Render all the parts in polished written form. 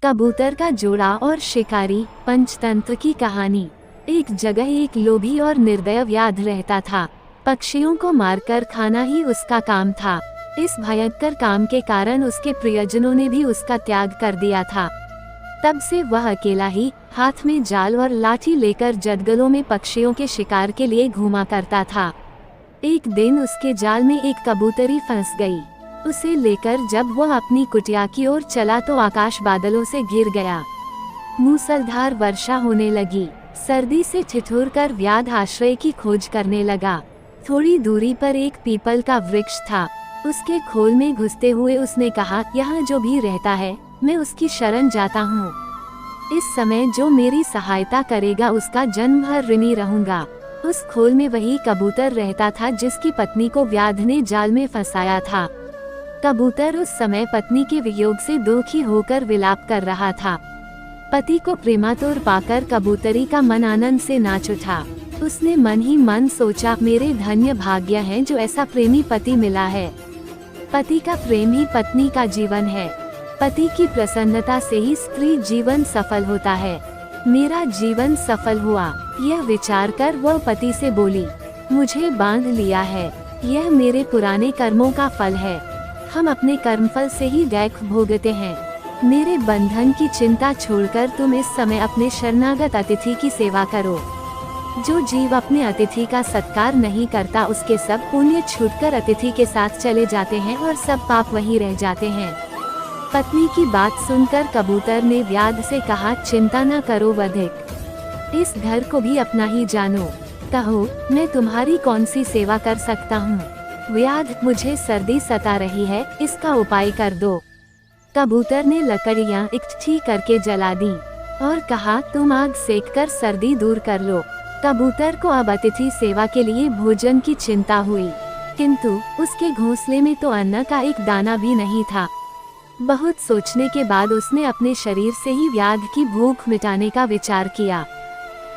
कबूतर का जोड़ा और शिकारी, पंचतंत्र की कहानी। एक जगह एक लोभी और निर्दय व्याध रहता था। पक्षियों को मारकर खाना ही उसका काम था। इस भयंकर काम के कारण उसके प्रियजनों ने भी उसका त्याग कर दिया था। तब से वह अकेला ही हाथ में जाल और लाठी लेकर जंगलों में पक्षियों के शिकार के लिए घूमा करता था। एक दिन उसके जाल में एक कबूतरी फंस गई। उसे लेकर जब वह अपनी कुटिया की ओर चला तो आकाश बादलों से घिर गया। मूसलाधार वर्षा होने लगी। सर्दी से ठिठुरकर व्याध आश्रय की खोज करने लगा। थोड़ी दूरी पर एक पीपल का वृक्ष था। उसके खोल में घुसते हुए उसने कहा, यहाँ जो भी रहता है मैं उसकी शरण जाता हूँ। इस समय जो मेरी सहायता करेगा उसका जन्म भर ऋणी रहूंगा। उस खोल में वही कबूतर रहता था जिसकी पत्नी को व्याध ने जाल में फंसाया था। कबूतर उस समय पत्नी के वियोग से दुखी होकर विलाप कर रहा था। पति को प्रेमातुर पाकर कबूतरी का मन आनंद से नाच उठा। उसने मन ही मन सोचा, मेरे धन्य भाग्य हैं जो ऐसा प्रेमी पति मिला है। पति का प्रेम ही पत्नी का जीवन है। पति की प्रसन्नता से ही स्त्री जीवन सफल होता है। मेरा जीवन सफल हुआ, यह विचार कर वह पति से बोली, मुझे बांध लिया है। यह मेरे पुराने कर्मों का फल है। हम अपने कर्मफल से ही दैख भोगते हैं। मेरे बंधन की चिंता छोड़कर तुम इस समय अपने शरणागत अतिथि की सेवा करो। जो जीव अपने अतिथि का सत्कार नहीं करता उसके सब पुण्य छूटकर अतिथि के साथ चले जाते हैं और सब पाप वहीं रह जाते हैं। पत्नी की बात सुनकर कबूतर ने व्याध से कहा, चिंता न करो वधिक, इस घर को भी अपना ही जानो। कहो मैं तुम्हारी कौन सी सेवा कर सकता हूँ। व्याध, मुझे सर्दी सता रही है, इसका उपाय कर दो। कबूतर ने लकड़ियाँ इकट्ठी करके जला दी और कहा, तुम आग सेक कर सर्दी दूर कर लो। कबूतर को अब अतिथि सेवा के लिए भोजन की चिंता हुई, किंतु उसके घोंसले में तो अन्न का एक दाना भी नहीं था। बहुत सोचने के बाद उसने अपने शरीर से ही व्याध की भूख मिटाने का विचार किया।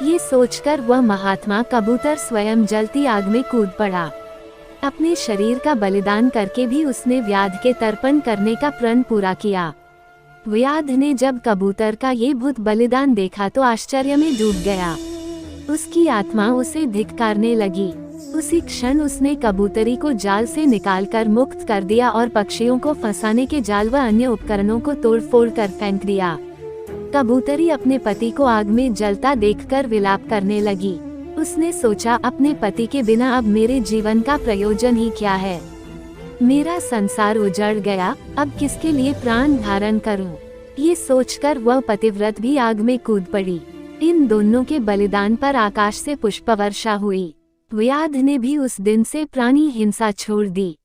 ये सोचकर वह महात्मा कबूतर स्वयं जलती आग में कूद पड़ा। अपने शरीर का बलिदान करके भी उसने व्याध के तर्पण करने का प्रण पूरा किया। व्याध ने जब कबूतर का ये भूत बलिदान देखा तो आश्चर्य में डूब गया। उसकी आत्मा उसे धिक्कारने लगी। उसी क्षण उसने कबूतरी को जाल से निकालकर मुक्त कर दिया और पक्षियों को फंसाने के जाल व अन्य उपकरणों को तोड़-फोड़ कर फेंक दिया। कबूतरी अपने पति को आग में जलता देखकर विलाप करने लगी। उसने सोचा, अपने पति के बिना अब मेरे जीवन का प्रयोजन ही क्या है। मेरा संसार उजड़ गया, अब किसके लिए प्राण धारण करूं। ये सोचकर वह पतिव्रत भी आग में कूद पड़ी। इन दोनों के बलिदान पर आकाश से पुष्प वर्षा हुई। व्याध ने भी उस दिन से प्राणी हिंसा छोड़ दी।